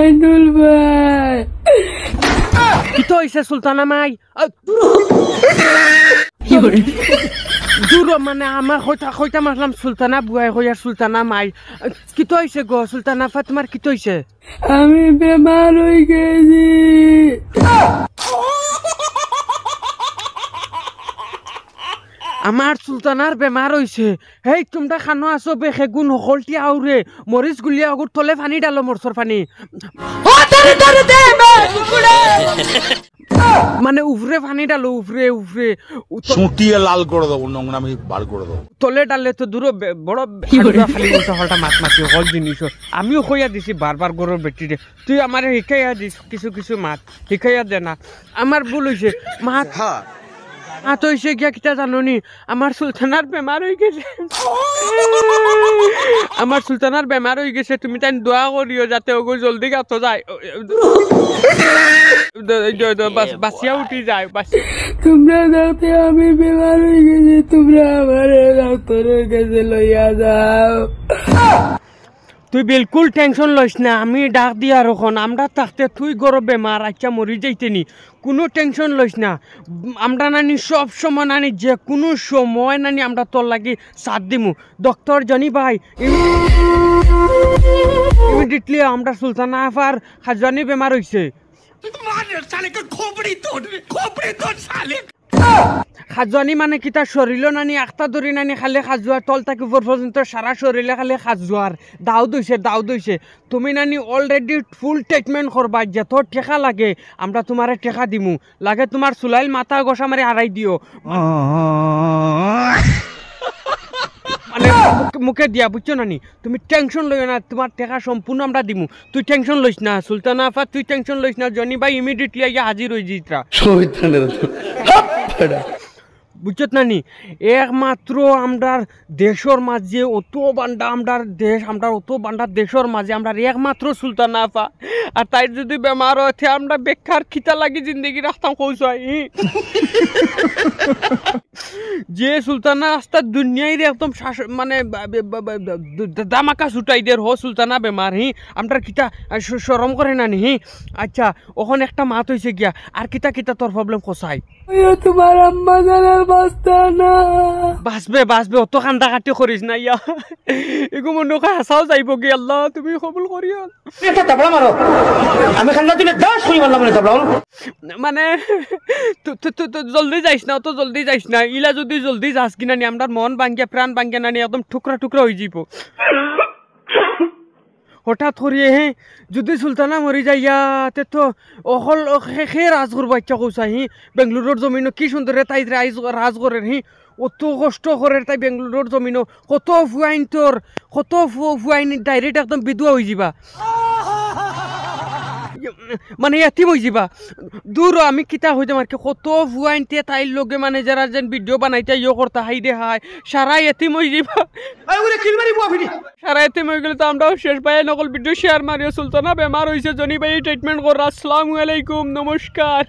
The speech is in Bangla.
মাইনুল ভাই কি তো হইছে সুলতানা মাই দূর মানে আমার কইতা মারলাম সুলতানা বুয়াই কইয়া সুলতানা মাই কি তো হইছে গো সুলতানা ফাতেমার কি তো হইছে আমি বেমার হয়ে গেছি আমার সুলতানার বেমার হইছে হেই তোমরা খানো আছো বেখেগুন হকলটি আউরে মরিচ গুলিয়া আগর তলে পানি ডালো মরসর পানি মানে উফরে পানি ডালো উফরে উফরে ছুটিয়ে লাল করে দেবো নোংরা আমি বার করে দেবো তলে ডালে তো দূর বড় খালি হলটা মাছ মাছি হল জিনিস আমিও কইয়া দিছি বারবার গরুর বেটিরে তুই আমার শিখাইয়া দিস কিছু কিছু মাছ শিখাইয়া দে না আমার ভুল হইছে মাছ হাত হইছে গিয়া কিতা জাননি আমার সুলতানার বেমার হয়ে গেছে আমার সুলতানার বেমার হয়ে গেছে তুমি তাই দোয়া করিও যাতে ওগো জলদি গাত যায় বাসিয়া উঠি যায় তোমরা যাতে আমি বেমার হয়ে গেছি তোমরা আমার ডাক্তারের কাছে লইয়া যাও তুই বিলকুল টেনশন লইস না আমি ডাক দিয়া রখন আমরা থাকতে তুই গরো বেমার আচ্ছা মরি যাইতেনি কোনো টেনশন লইস না আমরা নানি সব সময় নানি যে কোনো সময় নানি আমরা তোর লাগি সাথ দিমু ডক্টর জনি ভাই ইমিডিয়েটলি আমরা সুলতানা আফার খাজানি বেমার হইছে খাজুয়ানি মানে কি তার শরীরও নানি আখতা ধরি নানি খালি খাজুয়ার তল থাকি উপর পর্যন্ত সারা শরীরে খালি খাজুয়ার দাও দইছে তুমি নানি অলরেডি ফুল ট্রিটমেন্ট করবা যত টেকা লাগে আমরা তোমারে টেকা দিমু লাগে তোমার চুলাইল মাথা গোসা মারি হারাই দিও মানে মুখে দিয়া বুঝছো নানি তুমি টেনশন লইও না তোমার টেকা সম্পূর্ণ আমরা দিমু তুই টেনশন লইস না সুলতানা আফা তুই টেনশন লইস না জনি ভাই ইমিডিয়েটলি আইয়া হাজির হয়ে যাইতরা বুঝছত নানি একমাত্র আমরার দেশের মাঝে অত বান্ডা আমরার দেশ আমরা অত বান্ডা দেশের মাঝে আমরা একমাত্র সুলতানা আফা আর তাই যদি বেমার হতে আমরা বেকার খিতা লাগি জিন্দগি রাখতাম কৌশাই যে সুলতানা রাস্তা দুনিয়ায় একদম মানে দামাকা ছুটাই দের হো সুলতানা বেমার আমরা কিতা শরম করে না নি আচ্ছা ওখানে একটা মাত হয়েছে গিয়া আর কিতা কিতা তোর প্রবলেম কোসাই তোমার আম্মা জানার বাস্তা না বাসবে অত কান্দা কাটি করিস না ইয়া এগো মনে হয় হাসাও যাইব কি আল্লাহ তুমি কবুল করিও আমি খান্না তুমি 10 কই বললাম মানে জলদি যাইস না অত জলদি যাইস না ইলা যদি জলদি যাস কিনা নি আমরা মন ভাঙ্গিয়া প্রাণ ভাঙ্গিয়া নানি একদম টুকরা হয়ে যাব হঠাৎ করিয়ে যদি সুলতানা মরি যাইয়া তে তো অকল সে রাজগর বাচ্চা কৌসাই বেঙ্গলোরের জমিনও কি সুন্দর তাই রাজগরের অত কষ্ট করে তাই বেঙ্গলোরের জমিনও কত ফুয়াইন ডাইরেক্ট একদম বিধুয়া হয়ে যাবা মানে এতিম হয়ে যাবা দূর আমি কিতা হয়ে যাম আর কি কত ফুয়াইনতে তাইর লগে মানে যারা যেন ভিডিও বানাইতে ইয়ে করতে হাই দে হাই সারা এতিম হয়ে যাবা সারা এতিম হয়ে গেলে তো আমরাও শেষ ভাই নকল ভিডিও শেয়ার মারিও সুলতানা বেমার হয়েছে জনি ভাই ট্রিটমেন্ট কর আসসালামু আলাইকুম নমস্কার।